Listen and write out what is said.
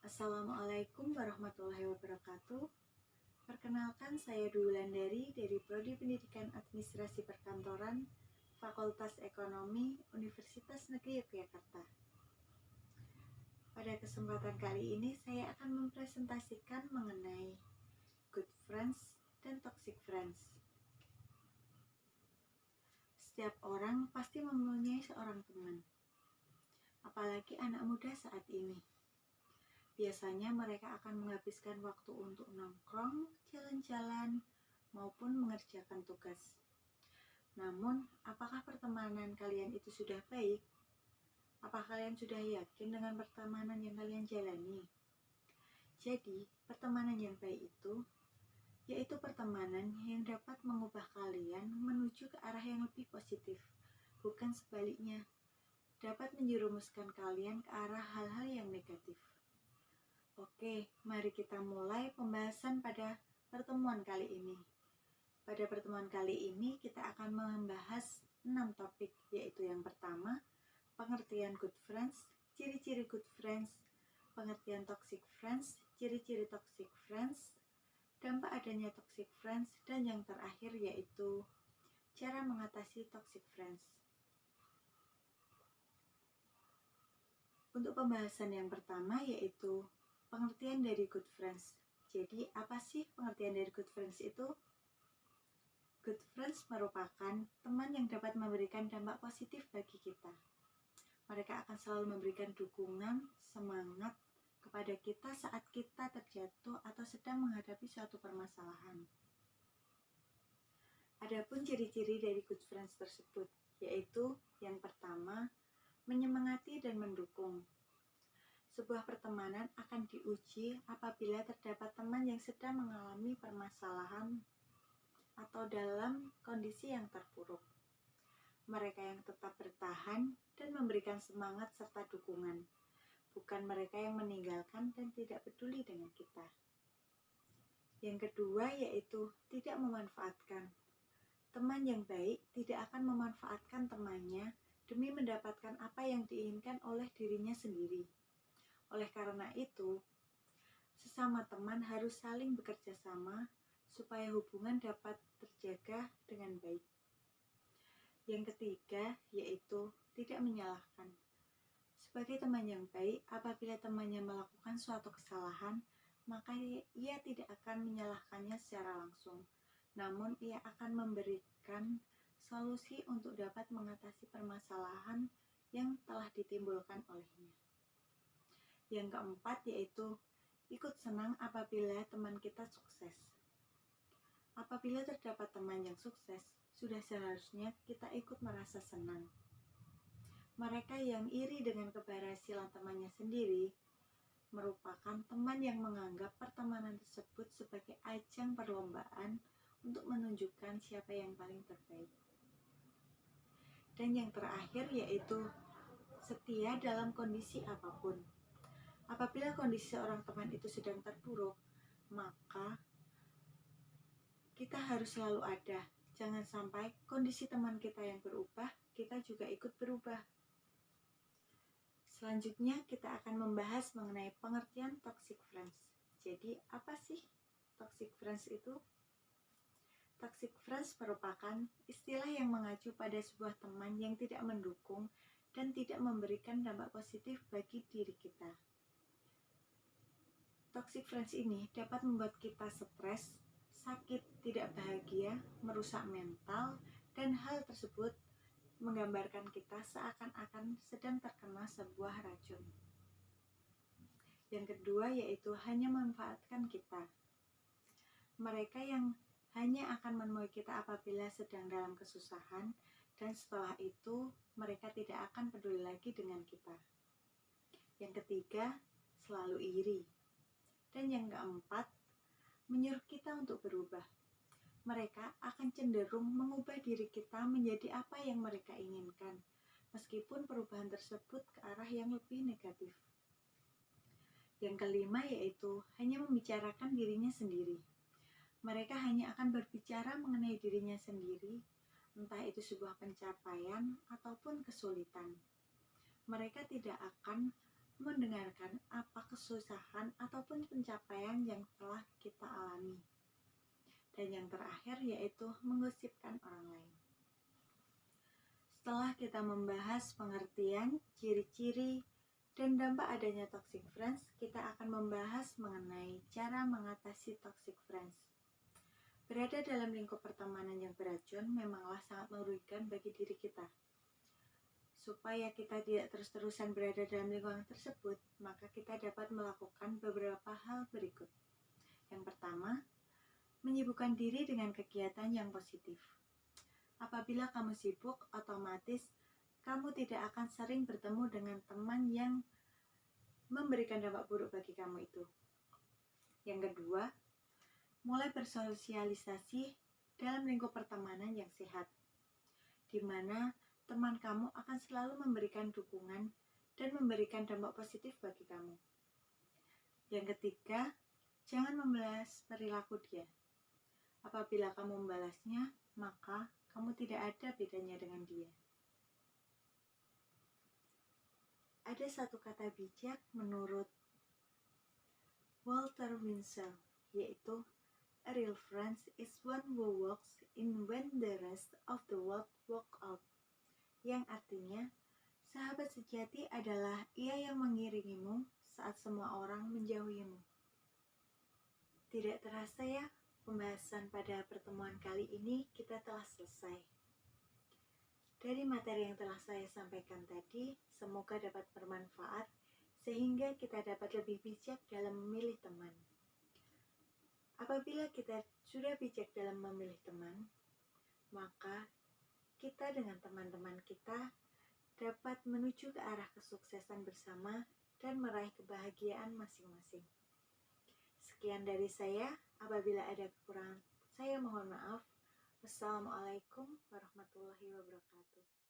Assalamualaikum warahmatullahi wabarakatuh. Perkenalkan, saya Wulandari dari Prodi Pendidikan Administrasi Perkantoran, Fakultas Ekonomi, Universitas Negeri Yogyakarta. Pada kesempatan kali ini, saya akan mempresentasikan mengenai good friends dan toxic friends. Setiap orang pasti mempunyai seorang teman, apalagi anak muda saat ini. Biasanya mereka akan menghabiskan waktu untuk nongkrong, jalan-jalan, maupun mengerjakan tugas. Namun, apakah pertemanan kalian itu sudah baik? Apa kalian sudah yakin dengan pertemanan yang kalian jalani? Jadi, pertemanan yang baik itu yaitu pertemanan yang dapat mengubah kalian menuju ke arah yang lebih positif, bukan sebaliknya, dapat menjerumuskan kalian ke arah hal-hal yang negatif. Oke, mari kita mulai pembahasan pada pertemuan kali ini. Pada pertemuan kali ini kita akan membahas 6 topik, yaitu yang pertama, pengertian good friends, ciri-ciri good friends, pengertian toxic friends, ciri-ciri toxic friends, dampak adanya toxic friends, dan yang terakhir yaitu cara mengatasi toxic friends. Untuk pembahasan yang pertama yaitu pengertian dari good friends. Jadi, apa sih pengertian dari good friends itu? Good friends merupakan teman yang dapat memberikan dampak positif bagi kita. Mereka akan selalu memberikan dukungan, semangat kepada kita saat kita terjatuh atau sedang menghadapi suatu permasalahan. Adapun ciri-ciri dari good friends tersebut, yaitu yang pertama, menyemangati dan mendukung. Sebuah pertemanan akan diuji apabila terdapat teman yang sedang mengalami permasalahan atau dalam kondisi yang terpuruk. Mereka yang tetap bertahan dan memberikan semangat serta dukungan, bukan mereka yang meninggalkan dan tidak peduli dengan kita. Yang kedua yaitu tidak memanfaatkan. Teman yang baik tidak akan memanfaatkan temannya demi mendapatkan apa yang diinginkan oleh dirinya sendiri. Oleh karena itu, sesama teman harus saling bekerja sama supaya hubungan dapat terjaga dengan baik. Yang ketiga yaitu tidak menyalahkan. Sebagai teman yang baik, apabila temannya melakukan suatu kesalahan, maka ia tidak akan menyalahkannya secara langsung. Namun ia akan memberikan solusi untuk dapat mengatasi permasalahan yang telah ditimbulkan olehnya. Yang keempat yaitu ikut senang apabila teman kita sukses. Apabila terdapat teman yang sukses, sudah seharusnya kita ikut merasa senang. Mereka yang iri dengan keberhasilan temannya sendiri merupakan teman yang menganggap pertemanan tersebut sebagai ajang perlombaan untuk menunjukkan siapa yang paling terbaik. Dan yang terakhir yaitu setia dalam kondisi apapun. Apabila kondisi seorang teman itu sedang terpuruk, maka kita harus selalu ada. Jangan sampai kondisi teman kita yang berubah, kita juga ikut berubah. Selanjutnya kita akan membahas mengenai pengertian toxic friends. Jadi apa sih toxic friends itu? Toxic friends merupakan istilah yang mengacu pada sebuah teman yang tidak mendukung dan tidak memberikan dampak positif bagi diri kita. Toxic friends ini dapat membuat kita stres, sakit, tidak bahagia, merusak mental, dan hal tersebut menggambarkan kita seakan-akan sedang terkena sebuah racun. Yang kedua yaitu hanya memanfaatkan kita. Mereka yang hanya akan menemui kita apabila sedang dalam kesusahan, dan setelah itu mereka tidak akan peduli lagi dengan kita. Yang ketiga, selalu iri. Dan yang keempat, menyuruh kita untuk berubah. Mereka akan cenderung mengubah diri kita menjadi apa yang mereka inginkan, meskipun perubahan tersebut ke arah yang lebih negatif. Yang kelima yaitu hanya membicarakan dirinya sendiri. Mereka hanya akan berbicara mengenai dirinya sendiri, entah itu sebuah pencapaian ataupun kesulitan. Mereka tidak akan mendengarkan apa kesusahan ataupun pencapaian yang telah kita alami. Dan yang terakhir yaitu menggosipkan orang lain. Setelah kita membahas pengertian, ciri-ciri, dan dampak adanya toxic friends, kita akan membahas mengenai cara mengatasi toxic friends. Berada dalam lingkup pertemanan yang beracun memanglah sangat merugikan bagi diri kita. Supaya kita tidak terus-terusan berada dalam lingkungan tersebut, maka kita dapat melakukan beberapa hal berikut. Yang pertama, menyibukkan diri dengan kegiatan yang positif. Apabila kamu sibuk, otomatis kamu tidak akan sering bertemu dengan teman yang memberikan dampak buruk bagi kamu itu. Yang kedua, mulai bersosialisasi dalam lingkup pertemanan yang sehat, di mana teman kamu akan selalu memberikan dukungan dan memberikan dampak positif bagi kamu. Yang ketiga, jangan membalas perilaku dia. Apabila kamu membalasnya, maka kamu tidak ada bedanya dengan dia. Ada satu kata bijak menurut Walter Windsor, yaitu a real friend is one who walks in when the rest of the world walk out. Yang artinya, sahabat sejati adalah ia yang mengiringimu saat semua orang menjauhimu. Tidak terasa ya, pembahasan pada pertemuan kali ini kita telah selesai. Dari materi yang telah saya sampaikan tadi, semoga dapat bermanfaat sehingga kita dapat lebih bijak dalam memilih teman. Apabila kita sudah bijak dalam memilih teman, maka kita dengan teman-teman kita dapat menuju ke arah kesuksesan bersama dan meraih kebahagiaan masing-masing. Sekian dari saya, apabila ada kekurangan, saya mohon maaf. Wassalamualaikum warahmatullahi wabarakatuh.